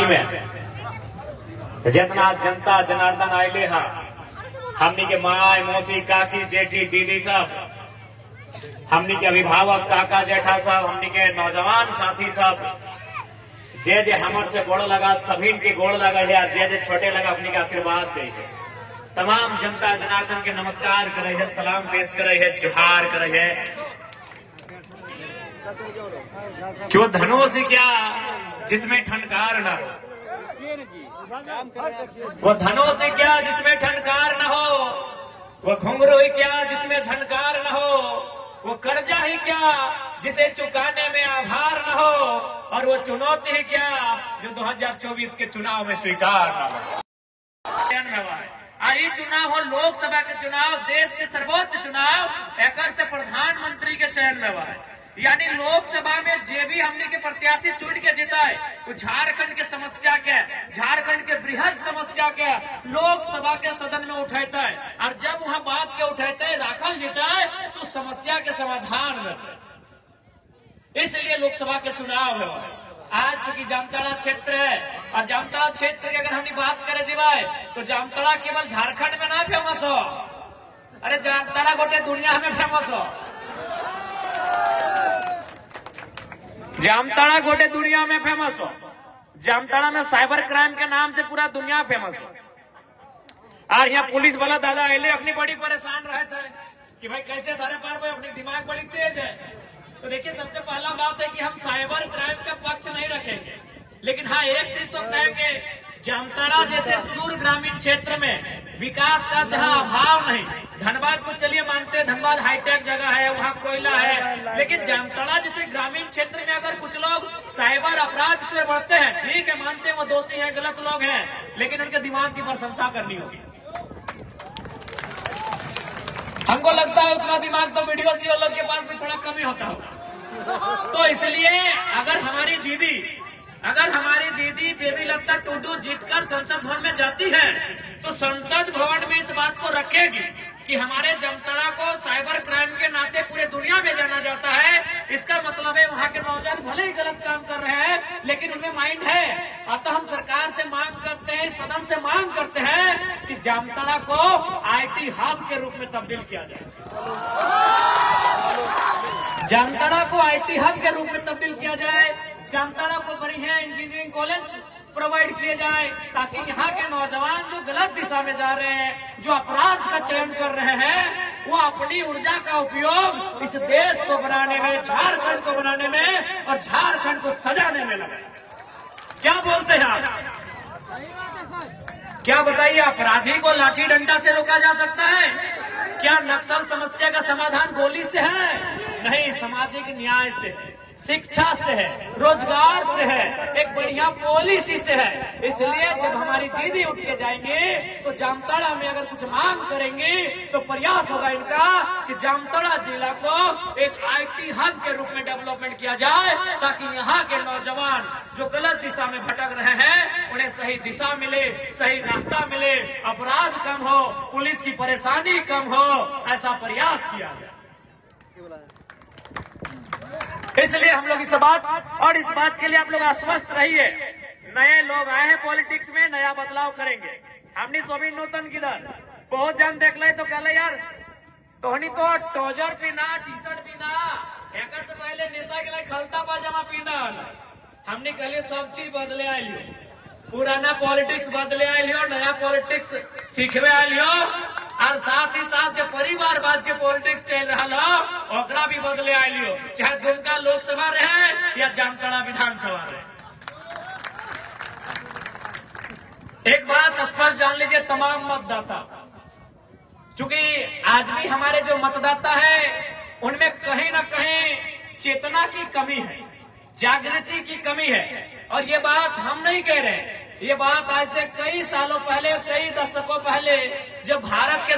में जितना जनता जनार्दन आयले हा हमनी के माय मौसी काकी जेठी दीदी सब, हमनी के अभिभावक काका जेठा सब, हमनी के नौजवान साथी सब, जे जे हमर से गोड़ लगा सभी के गोड़ लगा है, जे जे छोटे लगा अपनी के आशीर्वाद दे है। तमाम जनता जनार्दन के नमस्कार करे है, सलाम पेश करे है, जोहार करे है। क्यों धनुष क्या जिसमें ठनकार न हो, वो धनुष क्या जिसमें ठनकार न हो, वो घुंघरू क्या जिसमें झनकार न हो, वो कर्जा ही क्या जिसे चुकाने में आभार न हो, और वो चुनौती ही क्या जो 2024 के चुनाव में स्वीकार न हो। ये चुनाव हो लोकसभा के चुनाव, देश के सर्वोच्च चुनाव, एक से प्रधानमंत्री के चयन में हुआ है। यानी लोकसभा में जे भी हमने के प्रत्याशी चुन के जिताए वो झारखंड के समस्या के, झारखंड के बृहद समस्या के लोकसभा के सदन में उठाता है, और जब वहां बात के उठाते राखल जिताए तो समस्या के समाधान में। इसलिए लोकसभा के चुनाव है। आज चूंकि जामताड़ा क्षेत्र है, और जामताड़ा क्षेत्र की अगर हमने बात करें जीवाए तो जामताड़ा केवल झारखंड में ना फेमस हो, अरे जामताड़ा गोटे दुनिया में फेमस हो। जामताड़ा गोटे दुनिया में फेमस हो। जामताड़ा में साइबर क्राइम के नाम से पूरा दुनिया फेमस हो। और यहाँ पुलिस वाला दादा अले अपनी बड़ी परेशान रहता है कि भाई कैसे धरे पार भाई, अपनी दिमाग बड़ी तेज है। तो देखिए सबसे पहला बात है कि हम साइबर क्राइम का पक्ष नहीं रखेंगे, लेकिन हाँ एक चीज तो कहेंगे, जामताड़ा जैसे सुदूर ग्रामीण क्षेत्र में विकास का जहाँ अभाव नहीं, धनबाद को चलिए मानते हैं, धनबाद हाईटेक जगह है, वहाँ कोयला है, लेकिन जामताड़ा जैसे ग्रामीण क्षेत्र में अगर कुछ लोग साइबर अपराध पे बढ़ते हैं, ठीक है मानते हैं वो दोषी हैं, गलत लोग हैं, लेकिन उनके दिमाग की प्रशंसा करनी होगी। हमको लगता है उतना दिमाग तो वीडियो सी लोग के पास भी थोड़ा कमी होता होगा। तो इसलिए अगर हमारी दीदी बेबी लता टुडू जीतकर संसद भवन में जाती है तो संसद भवन में इस बात को रखेगी कि हमारे जामताड़ा को साइबर क्राइम के नाते पूरे दुनिया में जाना जाता है। इसका मतलब है वहाँ के नौजवान भले ही गलत काम कर रहे हैं, लेकिन उनमें माइंड है। अतः हम सरकार से मांग करते हैं, सदन से मांग करते हैं कि जामताड़ा को IT हब के रूप में तब्दील किया जाए। जामताड़ा को IT हब के रूप में तब्दील किया जाए। जामताड़ा को बढ़िया इंजीनियरिंग कॉलेज प्रोवाइड किए जाए, ताकि यहाँ के नौजवान जो गलत दिशा में जा रहे हैं, जो अपराध का चयन कर रहे हैं, वो अपनी ऊर्जा का उपयोग इस देश को बनाने में, झारखंड को बनाने में और झारखंड को सजाने में लगे। क्या बोलते हैं आप? क्या बताइए, अपराधी को लाठी डंडा से रोका जा सकता है क्या? नक्सल समस्या का समाधान गोली से है? नहीं, सामाजिक न्याय से है, शिक्षा से है, रोजगार से है, एक बढ़िया पॉलिसी से है। इसलिए जब हमारी दीदी उठ के जाएंगे तो जामताड़ा में अगर कुछ मांग करेंगे तो प्रयास होगा इनका कि जामताड़ा जिला को एक IT हब के रूप में डेवलपमेंट किया जाए, ताकि यहाँ के नौजवान जो गलत दिशा में भटक रहे हैं उन्हें सही दिशा मिले, सही रास्ता मिले, अपराध कम हो, पुलिस की परेशानी कम हो, ऐसा प्रयास किया जाए। इसलिए हम लोग इस बात के लिए आप लोग आश्वस्त रहिए। नए लोग आए हैं पॉलिटिक्स में, नया बदलाव करेंगे। हमने सोबिन नूतन किधर बहुत जन देख ले तो कहले यार तोहनी तो ट्राउजर पीना, टी-शर्ट पीना, एक से पहले नेता के लिए खलता पाजामा पीना। हमने कहले सब चीज बदले आइलियो, पुराना पॉलिटिक्स बदले आइलियो, नया पॉलिटिक्स सीखवे आइलियो, और साथ ही साथ जो परिवारवाद के पॉलिटिक्स चल रहा हो ओकरा भी बदले आइलियो, चाहे दुमका लोकसभा रहे या जामताड़ा विधानसभा रहे। एक बात स्पष्ट जान लीजिए तमाम मतदाता, चूंकि आज भी हमारे जो मतदाता है उनमें कहीं ना कहीं चेतना की कमी है, जागृति की कमी है। और ये बात हम नहीं कह रहे, ये बात आज से कई सालों पहले, कई दशकों पहले जब भारत के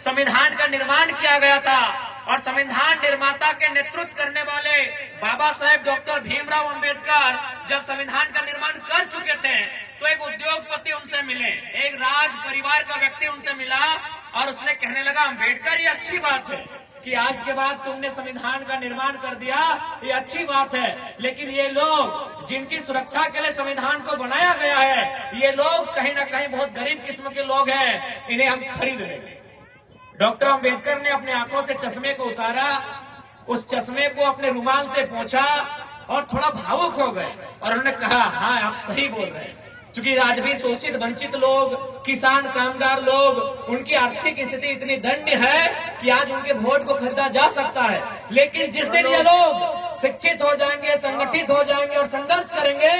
संविधान का निर्माण किया गया था और संविधान निर्माता के नेतृत्व करने वाले बाबा साहेब डॉक्टर भीमराव अंबेडकर जब संविधान का निर्माण कर चुके थे तो एक उद्योगपति उनसे मिले, एक राज परिवार का व्यक्ति उनसे मिला और उसने कहने लगा अंबेडकर ये अच्छी बात है कि आज के बाद तुमने संविधान का निर्माण कर दिया, ये अच्छी बात है, लेकिन ये लोग जिनकी सुरक्षा के लिए संविधान को बनाया गया है, ये लोग कहीं ना कहीं बहुत गरीब किस्म के लोग हैं, इन्हें हम खरीद लेंगे। डॉक्टर अंबेडकर ने अपनी आंखों से चश्मे को उतारा, उस चश्मे को अपने रुमाल से पोंछा और थोड़ा भावुक हो गए और उन्होंने कहा, हाँ आप सही बोल रहे हैं। क्योंकि आज भी शोषित वंचित लोग, किसान कामगार लोग, उनकी आर्थिक स्थिति इतनी दयनीय है कि आज उनके वोट को खरीदा जा सकता है, लेकिन जिस दिन ये लोग शिक्षित हो जाएंगे, संगठित हो जाएंगे और संघर्ष करेंगे,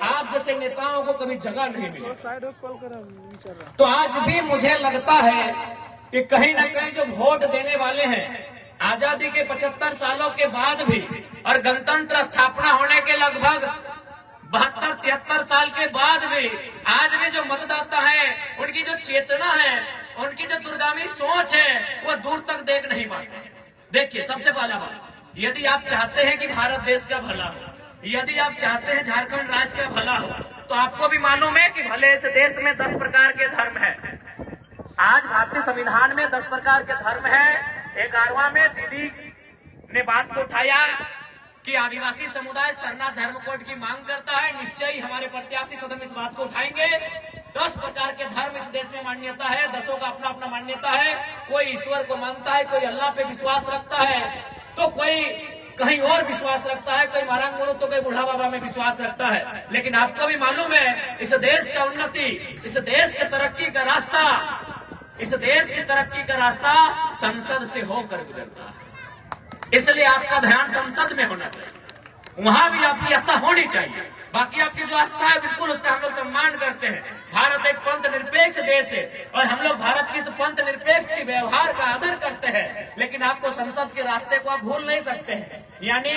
आप जैसे नेताओं को कभी जगह नहीं मिलेगी। तो आज भी मुझे लगता है कि कहीं ना कहीं जो वोट देने वाले हैं, आजादी के 75 सालों के बाद भी और गणतंत्र स्थापना होने के लगभग 72-73 साल के बाद भी आज भी जो मतदाता है, उनकी जो चेतना है, उनकी जो दूरगामी सोच है, वो दूर तक देख नहीं पाते। देखिए, सबसे पहला बात, यदि आप चाहते हैं कि भारत देश का भला हो, यदि आप चाहते हैं झारखंड राज्य का भला हो, तो आपको भी मालूम है कि भले इस देश में 10 प्रकार के धर्म है। आज भारतीय संविधान में 10 प्रकार के धर्म है। 11वां में दीदी ने बात को उठाया कि आदिवासी समुदाय सरना धर्म कोड की मांग करता है। निश्चय ही हमारे प्रत्याशी सदन इस बात को उठाएंगे। 10 प्रकार के धर्म इस देश में मान्यता है, 10 का अपना अपना मान्यता है। कोई ईश्वर को मानता है, कोई अल्लाह पे विश्वास रखता है, तो कोई कहीं और विश्वास रखता है, कोई महाराज बोलो तो कोई बूढ़ा बाबा में विश्वास रखता है। लेकिन आपको भी मालूम है, इस देश का उन्नति, इस देश के तरक्की का रास्ता, इस देश की तरक्की का रास्ता संसद से होकर गुजरता है। इसलिए आपका ध्यान संसद में होना चाहिए, वहां भी आपकी आस्था होनी चाहिए। बाकी आपकी जो आस्था है, बिल्कुल उसका हम लोग सम्मान करते हैं। भारत एक पंथ निरपेक्ष देश है और हम लोग भारत की इस पंथ निरपेक्ष व्यवहार का आदर करते हैं। लेकिन आपको संसद के रास्ते को आप भूल नहीं सकते हैं। यानी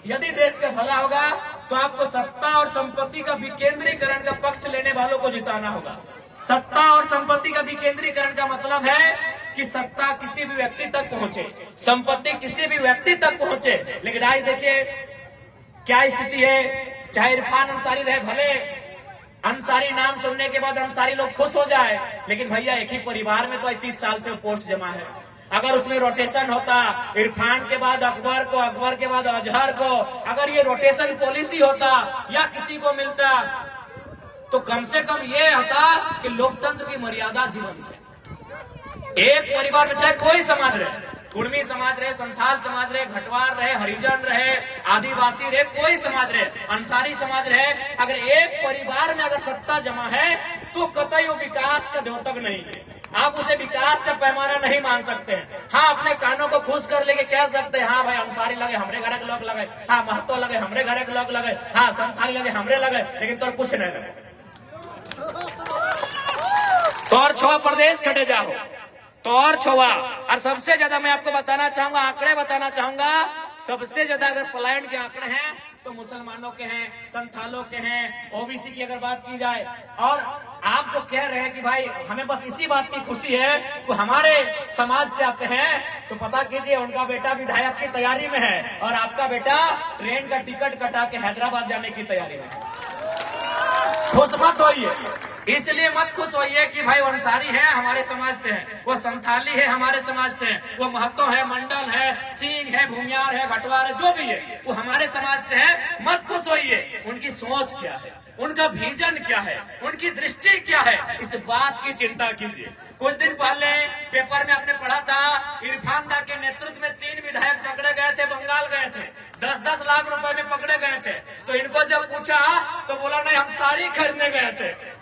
यदि देश का भला होगा तो आपको सत्ता और संपत्ति का विकेंद्रीकरण का पक्ष लेने वालों को जिताना होगा। सत्ता और संपत्ति का विकेंद्रीकरण का मतलब है कि सत्ता किसी भी व्यक्ति तक पहुंचे, संपत्ति किसी भी व्यक्ति तक पहुंचे। लेकिन आज देखिए क्या स्थिति है। चाहे इरफान अंसारी रहे, भले अंसारी नाम सुनने के बाद अंसारी लोग खुश हो जाए, लेकिन भैया एक ही परिवार में तो 30 साल से पोस्ट जमा है। अगर उसमें रोटेशन होता, इरफान के बाद अकबर को, अकबर के बाद अजहर को, अगर ये रोटेशन पॉलिसी होता या किसी को मिलता, तो कम से कम ये होता कि लोकतंत्र की मर्यादा जीवंत है। एक परिवार में चाहे कोई समाज रहे, कुर्मी समाज रहे, संथाल समाज रहे, घटवार रहे, हरिजन रहे, आदिवासी रहे, कोई समाज रहे, अंसारी समाज रहे, अगर एक परिवार में अगर सत्ता जमा है तो कतई वो विकास का द्योतक नहीं है। आप उसे विकास का पैमाना नहीं मान सकते हैं। हाँ, अपने कानों को खुश कर लेके कह सकते हैं, हाँ भाई अंसारी लगे हमरे घर के लोग लगे, हाँ महतो लगे हमरे घर के लोग लगे, हाँ संथाली लगे हमरे लगे, लेकिन तो कुछ नहीं लगे। तो और 6 प्रदेश खड़े जाओ तो और छोआ। और सबसे ज्यादा मैं आपको बताना चाहूंगा, आंकड़े बताना चाहूंगा, सबसे ज्यादा अगर पलायन के आंकड़े हैं तो मुसलमानों के हैं, संथालों के हैं, ओबीसी की अगर बात की जाए। और आप जो कह रहे हैं कि भाई हमें बस इसी बात की खुशी है कि हमारे समाज से आते हैं, तो पता कीजिए उनका बेटा विधायक की तैयारी में है और आपका बेटा ट्रेन का टिकट कटा के हैदराबाद जाने की तैयारी में है। खुश मत होइए, इसलिए मत खुश होइए कि भाई अंसारी है हमारे समाज से है, वो संथाली है हमारे समाज से है, वो महतो है, मंडल है, सिंह है, भूमियार है, घटवार है, जो भी है वो हमारे समाज से है। मत खुश होइए। उनकी सोच क्या है, उनका विजन क्या है, उनकी दृष्टि क्या है, इस बात की चिंता कीजिए। कुछ दिन पहले पेपर में आपने पढ़ा था, इरफान दा के नेतृत्व में 3 विधायक पकड़े गए थे, बंगाल गए थे, 10-10 लाख रुपए में पकड़े गए थे। तो इनको जब पूछा तो बोला नहीं, हम साड़ी खरीदने गए थे।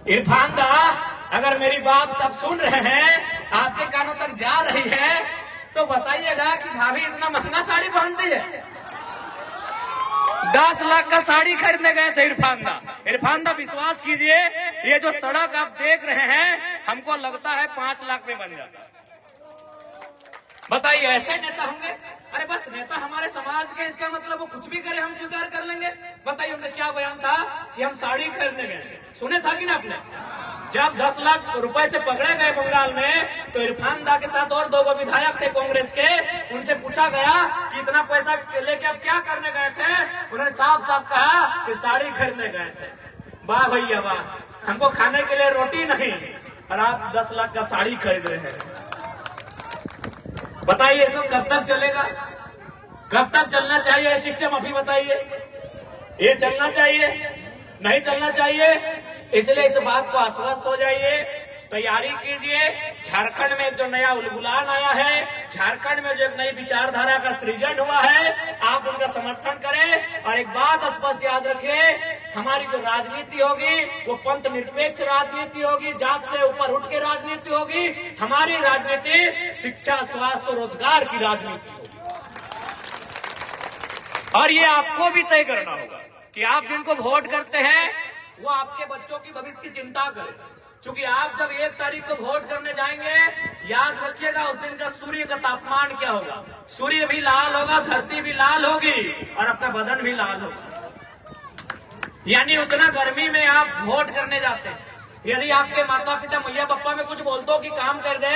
इरफान दा, अगर मेरी बात अब सुन रहे हैं, आपके कानों तक जा रही है, तो बताइएगा कि भाभी इतना महंगा साड़ी पहनती है। 10 लाख का साड़ी खरीदने गए थे इरफान दा। इरफान दा, विश्वास कीजिए, ये जो सड़क आप देख रहे हैं, हमको लगता है 5 लाख में बन जाता। बताइए, ऐसे नेता होंगे? अरे बस नेता हमारे समाज के, इसका मतलब वो कुछ भी करे हम स्वीकार कर लेंगे। बताइए उनका क्या बयान था कि हम साड़ी खरीदने गए, सुने था कि ना आपने? जब 10 लाख रुपए से पकड़े गए बंगाल में, तो इरफान दा के साथ और 2 विधायक थे कांग्रेस के, उनसे पूछा गया कि इतना पैसा लेके आप क्या करने गए थे? उन्होंने साफ साफ कहा कि साड़ी खरीदने गए थे। वाह भैया वाह, हमको खाने के लिए रोटी नहीं और आप 10 लाख का साड़ी खरीद रहे हैं। बताइए सब कब तक चलेगा? कब तक चलना चाहिए ये सिस्टम अभी बताइए? ये चलना चाहिए? नहीं चलना चाहिए। इसलिए इस बात को आश्वस्त हो जाइए, तैयारी कीजिए। झारखंड में जो नया उलगुलान आया है, झारखंड में जो एक नई विचारधारा का सृजन हुआ है, आप उनका समर्थन करें। और एक बात स्पष्ट याद रखिए, हमारी जो राजनीति होगी वो पंथ निरपेक्ष राजनीति होगी, जात से ऊपर उठ के राजनीति होगी। हमारी राजनीति शिक्षा, स्वास्थ्य, रोजगार की राजनीति होगी। और ये आपको भी तय करना होगा कि आप जिनको वोट करते हैं वो आपके बच्चों की भविष्य की चिंता करें। क्योंकि आप जब 1 तारीख को वोट करने जाएंगे, याद रखिएगा उस दिन का सूर्य का तापमान क्या होगा। सूर्य भी लाल होगा, धरती भी लाल होगी और आपका बदन भी लाल होगा। यानी उतना गर्मी में आप वोट करने जाते हैं। यदि आपके माता पिता मैया पप्पा में कुछ बोलते हो कि काम कर दे,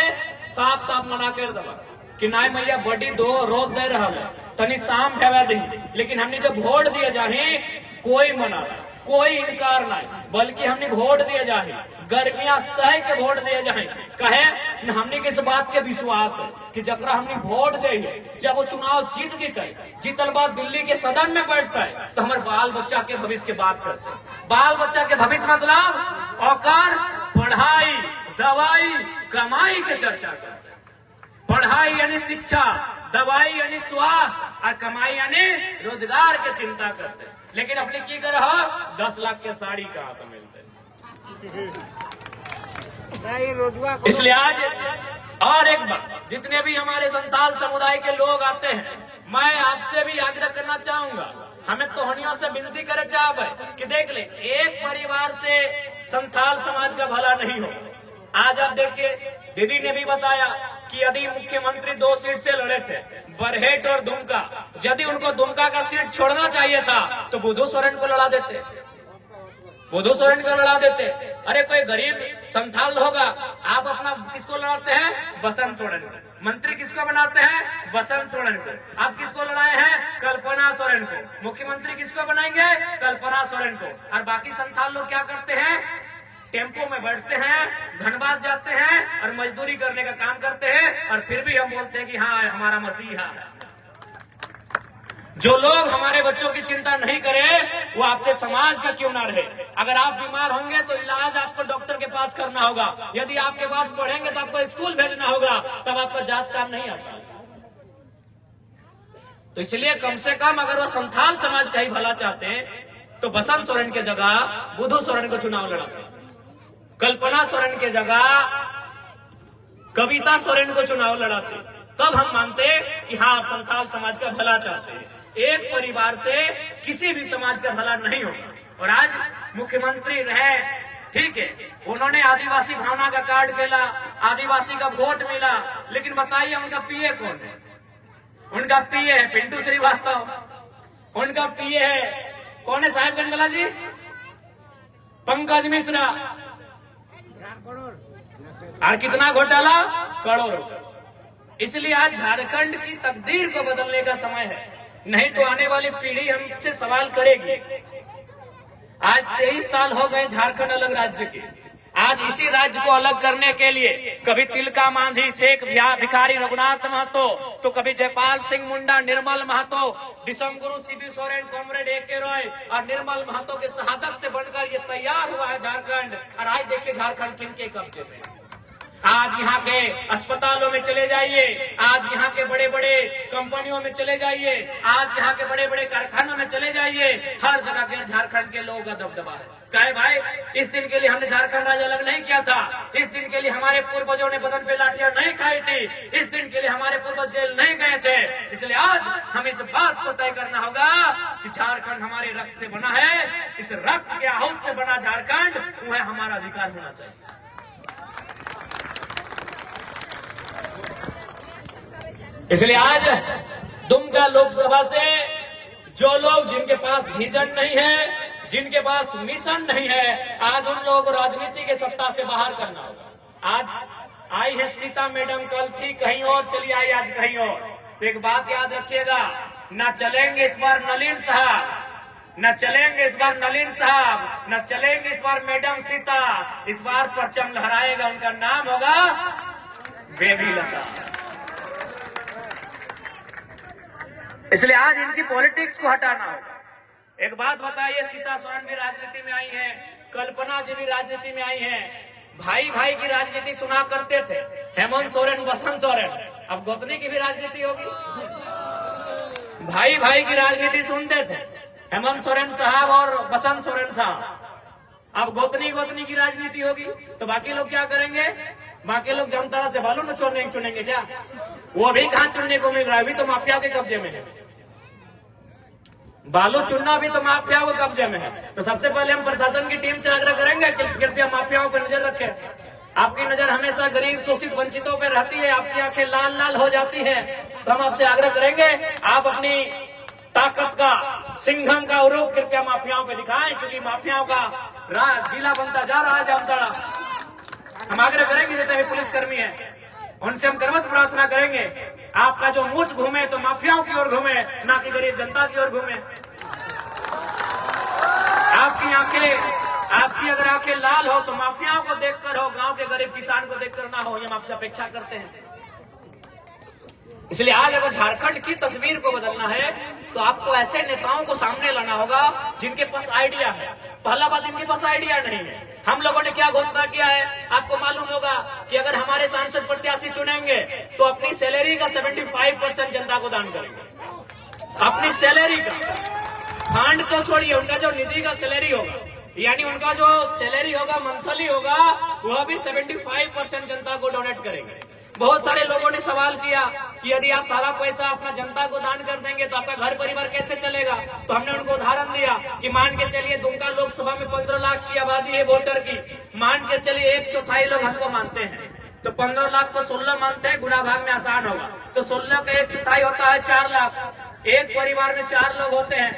साफ साफ मना कर दबा कि ना मैया बड़ी दो रोज दे रहा है, तनी शाम भेवा दी। लेकिन हमने जब वोट दिए जाए, कोई मना नहीं, कोई इनकार नहीं, बल्कि हमने वोट दिए जाए, गर्मियां सह के वोट दिए जाए। कहे हमने किस बात के विश्वास है कि जब हमने वोट दे, जब वो चुनाव जीतता है, जीतल बाद दिल्ली के सदन में बैठता है, तो हमारे बाल बच्चा के भविष्य की बात करते हैं। बाल बच्चा के भविष्य मतलब औकार पढ़ाई, दवाई, कमाई की चर्चा करते हैं। पढ़ाई यानी शिक्षा, दवाई यानी स्वास्थ्य और कमाई यानी रोजगार की चिंता करते हैं। लेकिन अपने की कर 10 लाख के साड़ी कहाँ से मिलते? इसलिए आज और एक बात, जितने भी हमारे संथाल समुदाय के लोग आते हैं, मैं आपसे भी आग्रह करना चाहूंगा, हमें तोहनियों से विनती करे चाहे कि देख ले, एक परिवार से संथाल समाज का भला नहीं हो। आज आप देखिए, दीदी ने भी बताया कि यदि मुख्यमंत्री 2 सीट से लड़े थे, बरहेट और दुमका, यदि उनको दुमका का सीट छोड़ना चाहिए था तो बुधू सोरेन को लड़ा देते, बुधू सोरेन को लड़ा देते। अरे कोई गरीब संथाल होगा, आप अपना किसको लड़ाते हैं? बसंत सोरेन को। मंत्री किसको बनाते हैं? बसंत सोरेन को। आप किसको लड़ाए हैं? कल्पना सोरेन को। मुख्यमंत्री किसको बनाएंगे? कल्पना सोरेन को। और बाकी संथाल लोग क्या करते हैं? टेम्पो में बैठते हैं, धनबाद जाते हैं और मजदूरी करने का काम करते हैं, और फिर भी हम बोलते हैं कि हाँ हमारा मसीहा है। जो लोग हमारे बच्चों की चिंता नहीं करें वो आपके समाज का क्यों ना रहे। अगर आप बीमार होंगे तो इलाज आपको डॉक्टर के पास करना होगा, यदि आपके पास पढ़ेंगे तो आपको स्कूल भेजना होगा, तब आपका जात काम नहीं आता। तो इसलिए कम से कम अगर वो संथाल समाज का ही भला चाहते तो बसंत सोरेन के जगह बुधू सोरेन को चुनाव लड़ाते, कल्पना सोरेन के जगह कविता सोरेन को चुनाव लड़ाते। तब हम मानते कि हाँ आप संथाल समाज का भला चाहते हैं। एक परिवार से किसी भी समाज का भला नहीं होगा। और आज मुख्यमंत्री रहे, ठीक है, उन्होंने आदिवासी भावना का कार्ड खेला, आदिवासी का वोट मिला, लेकिन बताइए उनका पीए कौन है? उनका पीए है पिंटू श्रीवास्तव, उनका पीए है कौन है? साहेबगंज वाला जी, पंकज मिश्रा। और कितना घोटाला? करोड़। इसलिए आज झारखंड की तकदीर को बदलने का समय है, नहीं तो आने वाली पीढ़ी हमसे सवाल करेगी। आज 23 साल हो गए झारखंड अलग राज्य के। आज इसी राज्य को अलग करने के लिए कभी तिलका मांझी, शेख भिखारी रघुनाथ महतो, तो कभी जयपाल सिंह मुंडा, निर्मल महतो, दिसंगुरु शिबू सोरेन, कॉमरेड ए.के. रॉय और निर्मल महतो के शहादत से बनकर ये तैयार हुआ है झारखंड। और आज देखिए झारखंड किनके कब्जे में। आज यहाँ के अस्पतालों में चले जाइए, आज यहाँ के बड़े बड़े कंपनियों में चले जाइए, आज यहाँ के बड़े बड़े कारखानों में चले जाइए, हर जगह के झारखंड के लोगों का दबदबा है। कहे भाई इस दिन के लिए हमने झारखंड राज्य अलग नहीं किया था, इस दिन के लिए हमारे पूर्वजों ने बदन पे लाठियां नहीं खाई थी, इस दिन के लिए हमारे पूर्वज जेल नहीं गए थे। इसलिए आज हम इस बात को तय करना होगा कि झारखंड हमारे रक्त से बना है, इस रक्त के आहूत से बना झारखंड वह हमारा अधिकार होना चाहिए। इसलिए आज दुमका लोकसभा से जो लोग जिनके पास विजन नहीं है, जिनके पास मिशन नहीं है, आज उन लोगों को राजनीति के सत्ता से बाहर करना होगा। आज आई है सीता मैडम, कल थी कहीं और, चली आई आज कहीं और। तो एक बात याद रखिएगा, न चलेंगे इस बार नलिन साहब, न चलेंगे इस बार नलिन साहब, न चलेंगे इस बार मैडम सीता, इस बार परचम लहराएगा, उनका नाम होगा बेबी लता। इसलिए आज इनकी पॉलिटिक्स को हटाना होगा। एक बात बताइए, सीता सोरेन भी राजनीति में आई है, कल्पना जी भी राजनीति में आई है, भाई भाई की राजनीति सुना करते थे, हेमंत सोरेन, बसंत सोरेन, अब गोतनी की भी राजनीति होगी। भाई भाई की राजनीति सुनते थे हेमंत सोरेन साहब और बसंत सोरेन साहब, अब गोतनी गोतनी की राजनीति होगी। तो बाकी लोग क्या करेंगे? बाकी लोग जामताड़ा से बालू न चुनेंगे क्या? वो भी कहाँ चुनने को मिल रहा है? अभी तो माफिया के कब्जे में है, बालू चुनना भी तो माफियाओं के कब्जे में है। तो सबसे पहले हम प्रशासन की टीम से आग्रह करेंगे कि कृपया माफियाओं पर नजर रखें। आपकी नजर हमेशा गरीब, शोषित, वंचितों पर रहती है, आपकी आंखें लाल लाल हो जाती है। तो हम आपसे आग्रह करेंगे, आप अपनी ताकत का, सिंघम का रूप कृपया माफियाओं पे दिखाएं, क्योंकि माफियाओं का जिला बनता जा रहा है जामताड़ा। हम आग्रह करेंगे जितने भी पुलिसकर्मी हैं उनसे हम करवत प्रार्थना करेंगे, आपका जो मूछ घूमे तो माफियाओं की ओर घूमे, ना कि गरीब जनता की ओर घूमे। आपकी अगर आंखें लाल हो तो माफियाओं को देखकर हो, गांव के गरीब किसान को देखकर ना हो, ये हम आपसे अपेक्षा करते हैं। इसलिए आज अगर झारखंड की तस्वीर को बदलना है तो आपको ऐसे नेताओं को सामने लाना होगा जिनके पास आइडिया है। पहला बात, इनके पास आइडिया नहीं है। हम लोगों ने क्या घोषणा किया है आपको मालूम होगा कि अगर हमारे सांसद प्रत्याशी चुनेंगे तो अपनी सैलरी का 75% जनता को दान करेंगे। अपनी सैलरी का, फंड तो छोड़िए, उनका जो निजी का सैलरी होगा, यानी उनका जो सैलरी होगा मंथली होगा, वह भी 75% जनता को डोनेट करेंगे। बहुत सारे लोगों ने सवाल किया कि यदि आप सारा पैसा अपना जनता को दान कर देंगे तो आपका घर परिवार कैसे चलेगा? तो हमने उनको उदाहरण दिया कि मान के चलिए दुमका लोकसभा में 15 लाख की आबादी है वोटर की, मान के चलिए 1/4 लोग हमको मानते हैं, तो 15 लाख को 16 मानते हैं, गुणा भाग में आसान होगा। तो 16 का 1/4 होता है 4 लाख। एक परिवार में 4 लोग होते हैं,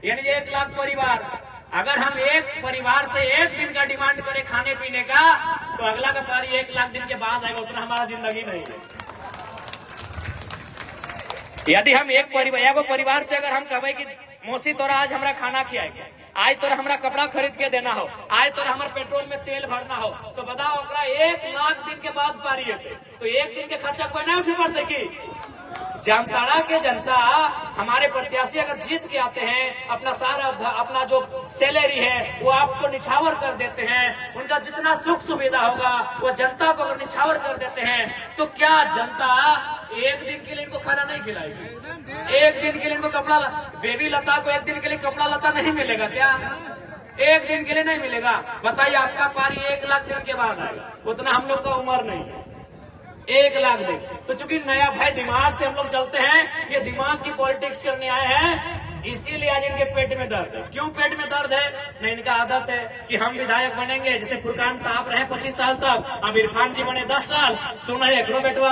यानी 1 लाख परिवार। अगर हम एक परिवार से एक दिन का डिमांड करें खाने पीने का, तो अगला का पारी 1 लाख दिन के बाद आएगा, उतना हमारा जिंदगी नहीं है। यदि हम एक परिवार से अगर हम कहे कि मौसी तोरा आज हमारा खाना खिलाएगा, आज तोरा हमारा कपड़ा खरीद के देना हो, आज तोरा हमारे पेट्रोल में तेल भरना हो, तो बताओ ओकरा 1 लाख दिन के बाद पारी है, तो 1 दिन के खर्चा कोई नहीं उठे पड़ते की? जामताड़ा के जनता हमारे प्रत्याशी अगर जीत के आते हैं, अपना जो सैलरी है वो आपको निछावर कर देते हैं, उनका जितना सुख सुविधा होगा वो जनता को अगर निछावर कर देते हैं, तो क्या जनता 1 दिन के लिए इनको खाना नहीं खिलाएगी? 1 दिन के लिए इनको कपड़ा, बेबी लता को 1 दिन के लिए कपड़ा लता नहीं मिलेगा क्या? 1 दिन के लिए नहीं मिलेगा। बताइए, आपका पारी 1 लाख दिन के बाद आएगा, उतना हम लोग का उम्र नहीं है। 1 लाख दिन। तो चूंकि नया भाई दिमाग से हम लोग चलते हैं, ये दिमाग की पॉलिटिक्स करने आए हैं, इसीलिए आज इनके पेट में दर्द है। क्यों पेट में दर्द है? नहीं, इनका आदत है कि हम विधायक बनेंगे, जैसे फुरकान साहब रहे 25 साल तक, अब इरफान जी बने 10 साल। सुना है एकरो बेटवा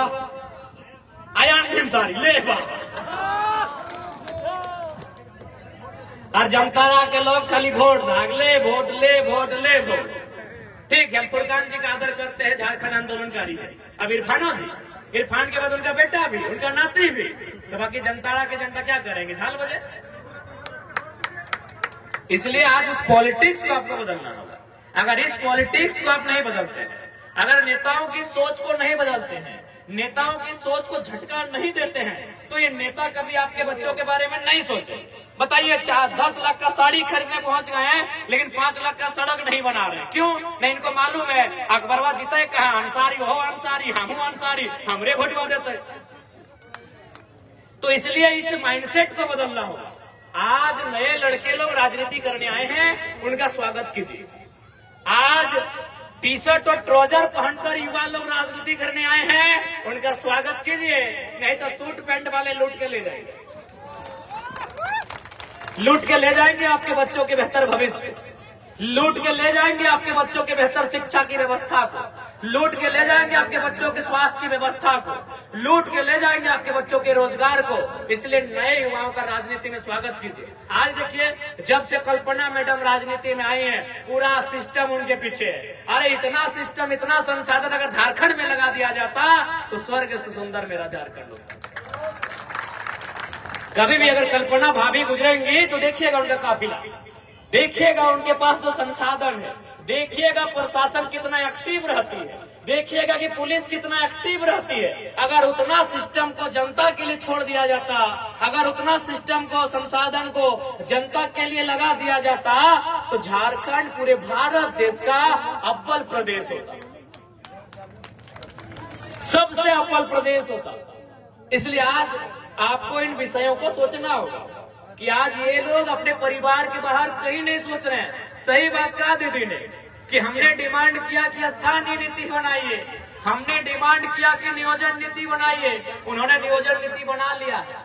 आयान भीमसारी ले बा, और जामताड़ा के लोग खाली वोट भाग ले, वोट ले, वोट ले, वोट। ठीक है, हम फुरकान जी का आदर करते हैं, झारखंड आंदोलनकारी है। अब इरफानो जी, इरफान के बाद उनका बेटा भी, उनका नाती भी, तो बाकी जामताड़ा के जनता क्या करेंगे? झाल बजे। इसलिए आज उस पॉलिटिक्स को आपको बदलना होगा। अगर इस पॉलिटिक्स को आप नहीं बदलते हैं, अगर नेताओं की सोच को नहीं बदलते हैं, नेताओं की सोच को झटका नहीं देते हैं, तो ये नेता कभी आपके बच्चों के बारे में नहीं सोचे। बताइए, 10 लाख का साड़ी खरीदने पहुंच गए हैं, लेकिन 5 लाख का सड़क नहीं बना रहे। क्यों नहीं? इनको मालूम है अकबरवा जीते कहा, अंसारी हो अंसारी, हम अंसारी, हमरे वोटवा देते। तो इसलिए इस माइंडसेट को बदलना होगा। आज नए लड़के लोग राजनीति करने आए हैं, उनका स्वागत कीजिए। आज टी-शर्ट और ट्राउजर पहनकर युवा लोग राजनीति करने आए हैं, उनका स्वागत कीजिए। नहीं तो सूट पैंट वाले लूट के ले जाएंगे, लूट के ले जाएंगे आपके बच्चों के बेहतर भविष्य, लूट के ले जाएंगे आपके बच्चों के बेहतर शिक्षा की व्यवस्था को, लूट के ले जाएंगे आपके बच्चों के स्वास्थ्य की व्यवस्था को, लूट के ले जाएंगे आपके बच्चों के रोजगार को। इसलिए नए युवाओं का राजनीति में स्वागत कीजिए। आज देखिए, जब से कल्पना मैडम राजनीति में आई है, पूरा सिस्टम उनके पीछे है। अरे इतना सिस्टम, इतना संसाधन अगर झारखंड में लगा दिया जाता तो स्वर्ग से सुंदर मेरा झारखंड होता। कभी भी अगर कल्पना भाभी गुजरेंगी तो देखिएगा उनका काफिला, देखिएगा उनके पास जो संसाधन है, देखिएगा प्रशासन कितना एक्टिव रहती है, देखिएगा कि पुलिस कितना एक्टिव रहती है। अगर उतना सिस्टम को जनता के लिए छोड़ दिया जाता, अगर उतना सिस्टम को, संसाधन को जनता के लिए लगा दिया जाता, तो झारखंड पूरे भारत देश का अव्वल प्रदेश होता, सबसे अव्वल प्रदेश होता। इसलिए आज आपको इन विषयों को सोचना होगा कि आज ये लोग अपने परिवार के बाहर कहीं नहीं सोच रहे हैं। सही बात कहा दीदी ने कि हमने डिमांड किया कि स्थानीय नीति बनाइए, हमने डिमांड किया कि नियोजन नीति बनाइए, उन्होंने नियोजन नीति बना लिया है।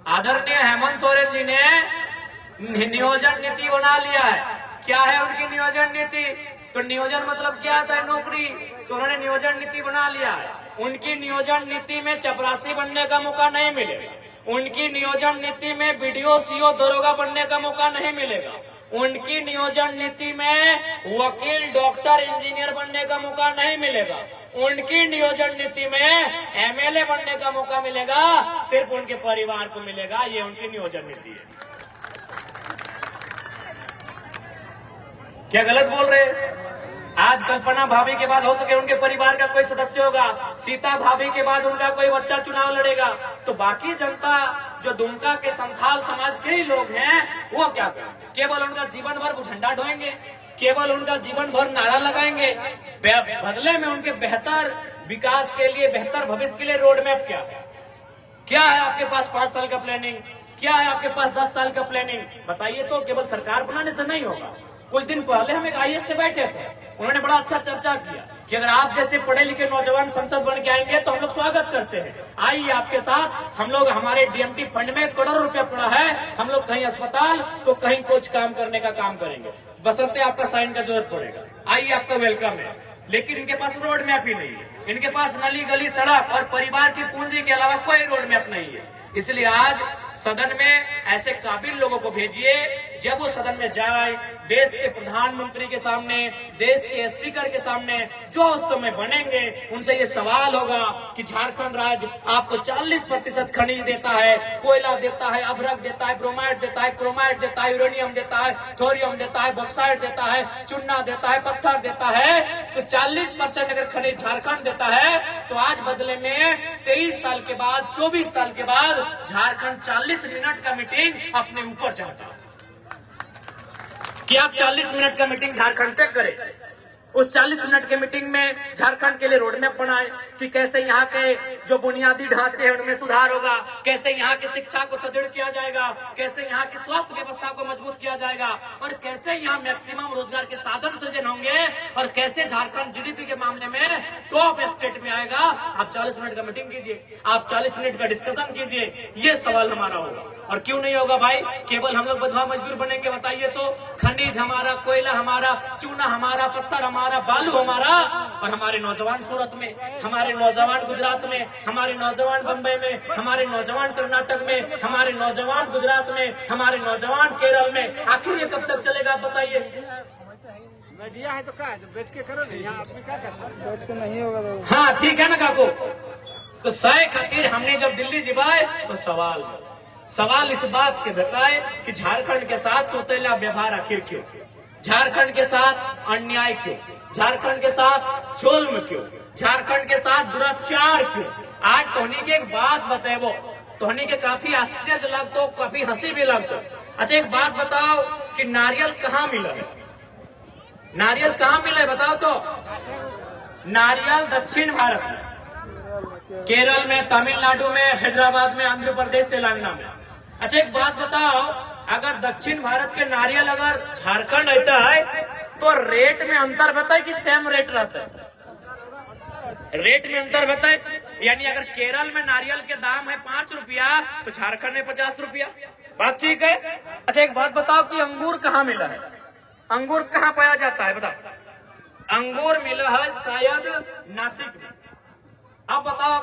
आदरणीय हेमंत सोरेन जी ने नियोजन नीति बना लिया है। क्या है उनकी नियोजन नीति? तो नियोजन मतलब क्या होता है? नौकरी। तो उन्होंने नियोजन नीति बना लिया है। उनकी नियोजन नीति में चपरासी बनने का मौका नहीं मिलेगा, उनकी नियोजन नीति में बीडीओ, सीओ, दरोगा बनने का मौका नहीं मिलेगा, उनकी नियोजन नीति में वकील, डॉक्टर, इंजीनियर बनने का मौका नहीं मिलेगा, उनकी नियोजन नीति में एमएलए बनने का मौका मिलेगा, सिर्फ उनके परिवार को मिलेगा। ये उनकी नियोजन नीति है। क्या गलत बोल रहे हैं? आज कल्पना भाभी के बाद हो सके उनके परिवार का कोई सदस्य होगा, सीता भाभी के बाद उनका कोई बच्चा चुनाव लड़ेगा, तो बाकी जनता जो दुमका के संथाल समाज के ही लोग हैं वो क्या करें? केवल उनका जीवन भर वो झंडा ढोएंगे, केवल उनका जीवन भर नारा लगाएंगे। बदले में उनके बेहतर विकास के लिए, बेहतर भविष्य के लिए रोड मैप क्या है? क्या है आपके पास 5 साल का प्लानिंग? क्या है आपके पास 10 साल का प्लानिंग? बताइए। तो केवल सरकार बनाने से नहीं होगा। कुछ दिन पहले हम एक आईएएस से बैठे थे, उन्होंने बड़ा अच्छा चर्चा किया कि अगर आप जैसे पढ़े लिखे नौजवान संसद बन के आएंगे तो हम लोग स्वागत करते हैं, आइए आपके साथ। हम लोग, हमारे डीएमटी फंड में करोड़ों रुपया पड़ा है, हम लोग कहीं अस्पताल तो कहीं कुछ काम करने का काम करेंगे, बशर्ते आपका साइन का जरूरत पड़ेगा, आइए आपका वेलकम है। लेकिन इनके पास रोड मैप ही नहीं है, इनके पास नली गली सड़क और परिवार की पूंजी के अलावा कोई रोड मैप नहीं है। इसलिए आज सदन में ऐसे काबिल लोगों को भेजिए, जब वो सदन में जाए, देश के प्रधानमंत्री के सामने, देश के स्पीकर के सामने जो उस समय बनेंगे, उनसे ये सवाल होगा कि झारखंड राज्य आपको 40% खनिज देता है, कोयला देता है, अभ्रक देता है, ब्रोमाइड देता है, क्रोमाइड देता है, यूरेनियम देता है, थोरियम देता है, बॉक्साइड देता है, चूना देता है, पत्थर देता है। तो 40% अगर खनिज झारखंड देता है, तो आज बदले में 23 साल के बाद, 24 साल के बाद झारखंड 40 मिनट का मीटिंग अपने ऊपर चाहता है कि आप 40 मिनट का मीटिंग झारखंड पे करें। उस 40 मिनट के मीटिंग में झारखंड के लिए रोड मैप बनाए कि कैसे यहाँ के जो बुनियादी ढांचे हैं उनमें सुधार होगा, कैसे यहाँ की शिक्षा को सुदृढ़ किया जाएगा, कैसे यहाँ की स्वास्थ्य व्यवस्था को मजबूत किया जाएगा, और कैसे यहाँ मैक्सिमम रोजगार के साधन सृजन होंगे, और कैसे झारखंड जीडीपी के मामले में टॉप स्टेट में आएगा। आप 40 मिनट का मीटिंग कीजिए, आप 40 मिनट का डिस्कशन कीजिए, ये सवाल हमारा होगा। और क्यों नहीं होगा भाई? केवल हम लोग बंधुआ मजदूर बनेंगे? बताइए तो। खनिज हमारा, कोयला हमारा, चूना हमारा, पत्थर हमारा, बालू हमारा, और हमारे नौजवान सूरत में, हमारे नौजवान गुजरात में, हमारे नौजवान बंबई में, हमारे नौजवान कर्नाटक में, हमारे नौजवान गुजरात में, हमारे नौजवान केरल में। आखिर ये कब तक चलेगा? बताइए। मीडिया है तो क्या है, बैठ के करो नहीं, यहाँ आपने क्या करना, बैठ के नहीं होगा तो। हाँ ठीक है ना काको। तो सही खातिर हमने जब दिल्ली जिबाए तो सवाल इस बात के बताए कि झारखंड के साथ सौतेला व्यवहार आखिर क्यों, झारखंड के साथ अन्याय क्यों, झारखंड के साथ जुल्म क्यों, झारखंड के साथ दुराचार क्यों। आज तोहनी के एक बात बताएबो, तोहनी के काफी आश्चर्य लगतो, काफी हंसी भी लगतो। अच्छा एक बात बताओ कि नारियल कहाँ मिला है? नारियल कहाँ मिला है बताओ तो? नारियल दक्षिण भारत में, केरल में, तमिलनाडु में, हैदराबाद में, आंध्र प्रदेश, तेलंगाना में। अच्छा एक बात बताओ, अगर दक्षिण भारत के नारियल अगर झारखंड आता है तो रेट में अंतर बताए कि सेम रेट रहता है? रेट में अंतर बताए, यानी अगर केरल में नारियल के दाम है 5 रुपया तो झारखंड में 50 रुपया। बात ठीक है। अच्छा एक बात बताओ कि अंगूर कहाँ मिला है? अंगूर कहाँ पाया जाता है बताओ? अंगूर मिला है शायद नासिक में। आप बताओ।